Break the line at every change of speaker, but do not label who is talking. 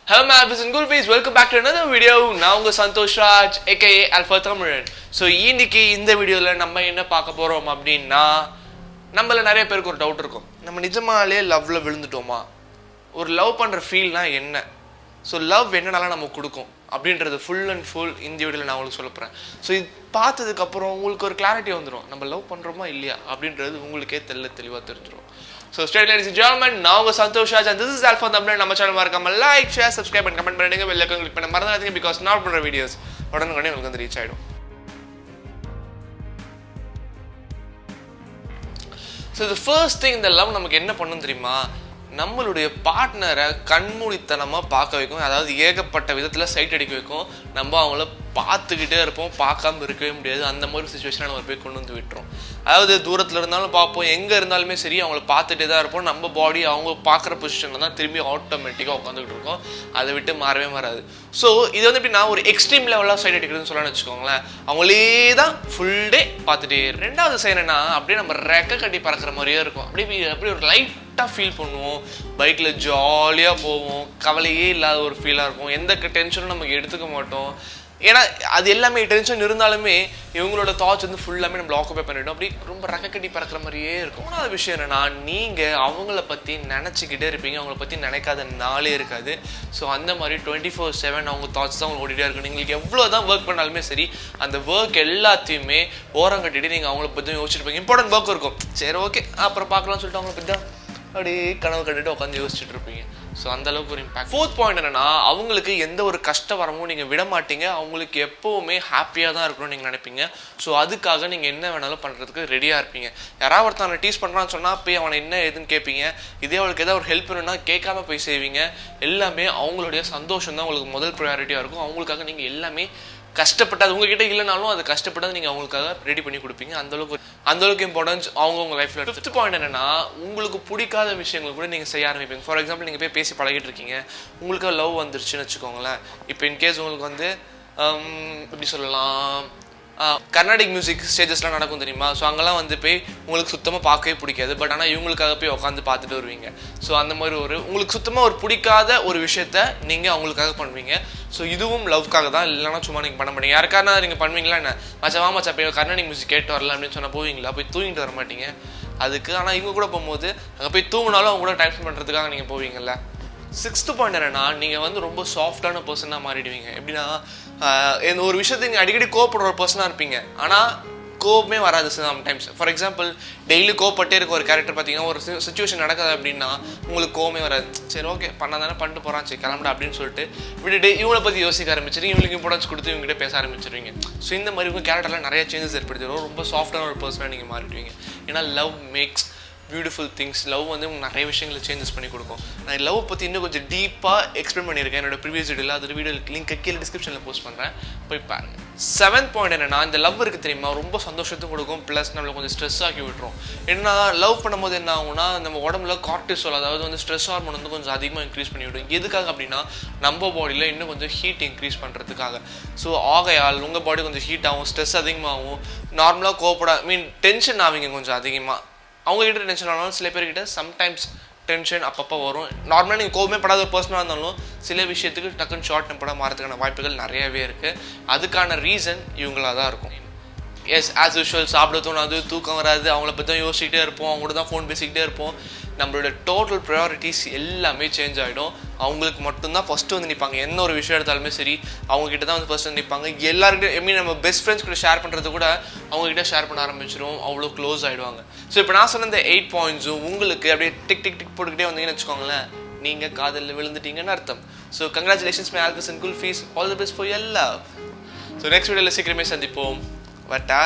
Hello my Alphis and Gulphis, welcome back to another video. நான் உங்க Santhosh Raj aka Alpha Tamizhan. So இன்னைக்கு இந்த வீடியோல நம்ம என்ன பார்க்க போறோம் அப்படின்னா நம்மள நிறைய பேருக்கு ஒரு டவுட் இருக்கும். நம்ம நிஜமாலே லவ்ல விழுந்துட்டோமா? ஒரு லவ் பண்ற ஃபீல்னா என்ன? ஸோ லவ் என்னென்னலாம் நமக்கு கொடுக்கும் அப்படின்றது ஃபுல் அண்ட் ஃபுல் இந்த வீடியோவில் நான் உங்களுக்கு சொல்ல போகிறேன். ஸோ இது பார்த்ததுக்கப்புறம் உங்களுக்கு ஒரு கிளாரிட்டி வந்துடும், நம்ம லவ் பண்ணுறோமா இல்லையா அப்படின்றது உங்களுக்கே தெளிவாக தெரிஞ்சிடும். So straight ladies and gentlemen, நான் உங்கள் Santhosh Raj and this is Alpha Tamizhan. நம்ம சேனல் மறக்காம like share subscribe and comment பண்ணிடுங்க, பெல் ஐகான் கிளிக் பண்ண மறந்துடாதீங்க. பிகாஸ் நான் பண்ணுற வீடியோஸ் உடனே உங்களுக்கு வந்து ரீச் ஆகிடும். ஸோ the first thing இந்த லவ் நமக்கு என்ன பண்ணும் தெரியுமா? நம்மளுடைய பார்ட்னரை கண்மூடித்தனமாக பார்க்க வைக்கும். அதாவது ஏகப்பட்ட விதத்தில் சைட் அடிக்க வைக்கும். நம்ம அவங்கள பார்த்துக்கிட்டே இருப்போம், பார்க்காம இருக்கவே முடியாது. அந்த மாதிரி சுச்சுவேஷனை நம்ம போய் கொண்டு வந்து விட்டுரும். அதாவது தூரத்தில் இருந்தாலும் பார்ப்போம், எங்கே இருந்தாலுமே சரி அவங்கள பார்த்துட்டே தான் இருப்போம். நம்ம பாடி அவங்க பார்க்குற பொசிஷனில் தான் திரும்பி ஆட்டோமேட்டிக்காக உட்காந்துக்கிட்டு இருக்கோம். அதை விட்டு மாறவே மாறாது. ஸோ இது வந்து எப்படின்னா ஒரு எக்ஸ்ட்ரீம் லெவலாக சைட் அடிக்கிறதுன்னு சொல்லலாம்னு வச்சுக்கோங்களேன். அவங்களே தான் ஃபுல் டே பார்த்துட்டே. ரெண்டாவது சைடு என்னன்னா அப்படியே நம்ம ரெக்க கட்டி பறக்கிற மாதிரியே இருக்கும். அப்படி ஒரு லைட்டாக ஃபீல் பண்ணுவோம், பைக்கில் ஜாலியாக போவோம், கவலையே இல்லாத ஒரு ஃபீலாக இருக்கும். எந்த டென்ஷனும் நமக்கு எடுத்துக்க மாட்டோம். ஏன்னா அது எல்லாமே டென்ஷன் இருந்தாலுமே இவங்களோட தாட்ஸ் வந்து ஃபுல்லாமே நம்மளை ஆக்குபை பண்ணிவிடும். அப்படி ரொம்ப ரெக்கக்கட்டி பறக்கிற மாதிரியே இருக்கும். மூணாவது விஷயம் என்னன்னா, நீங்கள் அவங்கள பற்றி நினச்சிக்கிட்டே இருப்பீங்க, அவங்கள பற்றி நினைக்காத நாளே இருக்காது. ஸோ அந்த மாதிரி 24/7 அவங்க தாட்ஸ் தான் அவங்க ஓடிட்டே இருக்கும். நீங்கள் எவ்வளோ தான் ஒர்க் பண்ணாலுமே சரி, அந்த ஒர்க் எல்லாத்தையுமே ஓரம் கட்டிட்டு நீங்கள் அவங்கள பற்றி யோசிச்சுருப்பீங்க. இம்பார்ட்டன்ட் ஒர்க் இருக்கும், சரி ஓகே அப்புறம் பார்க்கலாம்னு சொல்லிட்டு அவங்கள பற்றி தான் அப்படியே கனவு கட்டிட்டு உட்காந்து யோசிச்சுட்டு இருப்பீங்க. ஸோ அந்தளவுக்கு ஒரு இம்பாக்ட். ஃபோர்த் பாயிண்ட் என்னன்னா, அவங்களுக்கு எந்த ஒரு கஷ்ட வரமும் நீங்கள் விட மாட்டீங்க. அவங்களுக்கு எப்போவுமே ஹாப்பியாக தான் இருக்கணும்னு நீங்கள் நினைப்பீங்க. ஸோ அதுக்காக நீங்கள் என்ன வேணாலும் பண்ணுறதுக்கு ரெடியாக இருப்பீங்க. யாராவது ஒருத்தவனை டீஸ் பண்ணுறான்னு சொன்னால் போய் அவனை என்ன ஏதுன்னு கேட்பீங்க. இதே அவளுக்கு ஏதாவது ஒரு ஹெல்ப் வேணும்னா கேட்காம போய் செய்வீங்க. எல்லாமே அவங்களுடைய சந்தோஷம் தான் உங்களுக்கு முதல் ப்ரையாரிட்டியாக இருக்கும். அவங்களுக்காக நீங்கள் எல்லாமே கஷ்டப்பட்டது உங்ககிட்ட இல்லைனாலும் அது கஷ்டப்பட்டது நீங்கள் அவங்களுக்காக ரெடி பண்ணி கொடுப்பீங்க. அந்தளவுக்கு இம்பார்ட்டன்ஸ் அவங்க உங்கள் லைஃப்பில். ஃபிஃப்த் பாயிண்ட் என்னன்னா, உங்களுக்கு பிடிக்காத விஷயங்கள் கூட நீங்கள் செய்ய ஆரம்பிப்பீங்க. ஃபார் எக்ஸாம்பிள், நீங்கள் போய் பேசி பழகிட்டு இருக்கீங்க, உங்களுக்கு லவ் வந்துருச்சுன்னு வச்சுக்கோங்களேன். இப்போ இன்கேஸ் உங்களுக்கு வந்து எப்படி சொல்லலாம், கர்நாடிக் மியூசிக் ஸ்டேஜஸ்லாம் நடக்கும் தெரியுமா? ஸோ அங்கெல்லாம் வந்து போய் உங்களுக்கு சுத்தமாக பார்க்கவே பிடிக்காது. பட் ஆனால் இவங்களுக்காக போய் உட்காந்து பார்த்துட்டு வருவீங்க. ஸோ அந்த மாதிரி உங்களுக்கு சுத்தமாக ஒரு பிடிக்காத ஒரு விஷயத்த நீங்கள் அவங்களுக்காக பண்ணுவீங்க. ஸோ இதுவும் லவ்க்காக தான், இல்லைன்னா சும்மா நீங்கள் பண்ண மாட்டீங்க. யாருக்கான நீங்கள் பண்ணுவீங்களா என்ன, மச்சா போய் கர்நாடிக் மியூசிக் கேட்டு வரலாம் அப்படின்னு சொன்னால் போவீங்களா? போய் தூங்கிட்டு வர மாட்டீங்க அதுக்கு. ஆனால் இவங்க கூட போகும்போது அங்கே போய் தூங்கினாலும் அவங்க கூட டைம் ஸ்பெண்ட் பண்ணுறதுக்காக நீங்கள் போவீங்கல்ல. சிக்ஸ்த்து பாயிண்ட் என்னன்னா, நீங்கள் வந்து ரொம்ப சாஃப்டான பர்சனாக மாறிடுவீங்க. எப்படின்னா, இந்த ஒரு விஷயத்தை நீங்கள் அடிக்கடி கோவப்படுற ஒரு பர்சனாக இருப்பீங்க, ஆனால் கோபமே வராது சம்டைம்ஸ். ஃபார் எக்ஸாம்பிள், டெய்லி கோவப்பட்டே இருக்க ஒரு கேரக்டர் பார்த்தீங்கன்னா, ஒரு சுச்சுவேஷன் நடக்காது அப்படின்னா உங்களுக்கு கோவமே வராது. சரி ஓகே பண்ணா தானே பண்ணிட்டு போகிறான், சரி கிளம்புடா அப்படின்னு சொல்லிட்டு விட்டுட்டு இவங்களை பற்றி யோசிக்க ஆரம்பிச்சிருங்க. இவங்களுக்கு இம்பார்ட்டன்ஸ் கொடுத்து இவங்ககிட்ட பேச ஆரம்பிச்சிருவீங்க. ஸோ இந்த மாதிரி உங்கள் கேரக்டரில் நிறைய சேஞ்சஸ் ஏற்படுத்திடும். ரொம்ப சாஃப்டான ஒரு பர்சனாக நீங்கள் மாறிடுவீங்க. ஏன்னா love maths beautiful things. Love வந்து உங்களுக்கு நிறைய விஷயங்களை சேஞ்சஸ் பண்ணி கொடுக்கும். நான் லவ் பற்றி இன்னும் கொஞ்சம் டீப்பாக எக்ஸ்பிளைன் பண்ணியிருக்கேன் என்னோட ப்ரீவியஸ் வீடியோவில். அது வீடியோ லிங்க் கீழே டிஸ்கிரிப்ஷனில் போஸ்ட் பண்ணுறேன், போய் பாருங்கள். செவன்த் பாயிண்ட் என்னன்னா, இந்த லவ் இருக்குது தெரியுமா, ரொம்ப சந்தோஷத்தும் கொடுக்கும், ப்ளஸ் நம்மளை கொஞ்சம் ஸ்ட்ரெஸ் ஆக்கி விட்டுரும். ஏன்னா லவ் பண்ணும்போது என்ன ஆகும்னா, நம்ம உடம்புல கார்டிசோல், அதாவது வந்து ஸ்ட்ரெஸ் ஹார்மோன் வந்து கொஞ்சம் அதிகமாக இன்க்ரீஸ் பண்ணி விடும். எதுக்காக அப்படின்னா, நம்ம பாடியில் இன்னும் கொஞ்சம் ஹீட் இன்க்ரீஸ் பண்ணுறதுக்காக. ஸோ ஆகையால் உங்கள் பாடி கொஞ்சம் ஹீட் ஆகும், ஸ்ட்ரெஸ் அதிகமாகும், நார்மலாக டென்ஷன் ஆவீங்க கொஞ்சம் அதிகமாக. அவங்ககிட்ட டென்ஷன் ஆனாலும் சில பேர்கிட்ட சம்டைம்ஸ் டென்ஷன் அப்பப்போ வரும். நார்மலாக நீங்கள் கோவமே படாத ஒரு பர்சனாக இருந்தாலும் சில விஷயத்துக்கு டக்குன்னு ஷார்ட் டெம்பராக மாறதுக்கான வாய்ப்புகள் நிறையவே இருக்குது. அதுக்கான ரீசன் இவங்களாக தான் இருக்கும். எஸ், ஆஸ் யூஷுவல் சாப்பிட தோணாது, தூக்கம் வராது, அவங்கள பற்றி தான் யோசிக்கிட்டே இருப்போம், அவங்க கூட தான் ஃபோன் பேசிக்கிட்டே இருப்போம். நம்மளோட டோட்டல் ப்ரையாரிட்டிஸ் எல்லாமே சேஞ்ச் ஆகிடும். அவங்களுக்கு மட்டும்தான் ஃபஸ்ட்டு வந்து நிற்பாங்க. என்ன ஒரு விஷயம் எடுத்தாலுமே சரி அவங்ககிட்ட தான் வந்து ஃபஸ்ட்டு வந்து நிற்பாங்க. எல்லாருக்கிட்ட நம்ம பெஸ்ட் ஃப்ரெண்ட்ஸ் கிட்ட ஷேர் பண்ணுறது கூட அவங்ககிட்ட ஷேர் பண்ண ஆரம்பிச்சிடும். அவ்வளோ க்ளோஸ் ஆகிடுவாங்க. ஸோ இப்போ நான் சொன்ன இந்த 8 பாயிண்ட்ஸும் உங்களுக்கு அப்படியே டிக் டிக் டிக் போட்டுக்கிட்டே வந்தீங்கன்னு வச்சுக்கோங்களேன், நீங்கள் காதலில் விழுந்துட்டீங்கன்னு அர்த்தம். So congratulations my alfies and kulfis, all the best for your love. So next வீடியோவில் சீக்கிரமே சந்திப்போம். வட்டா.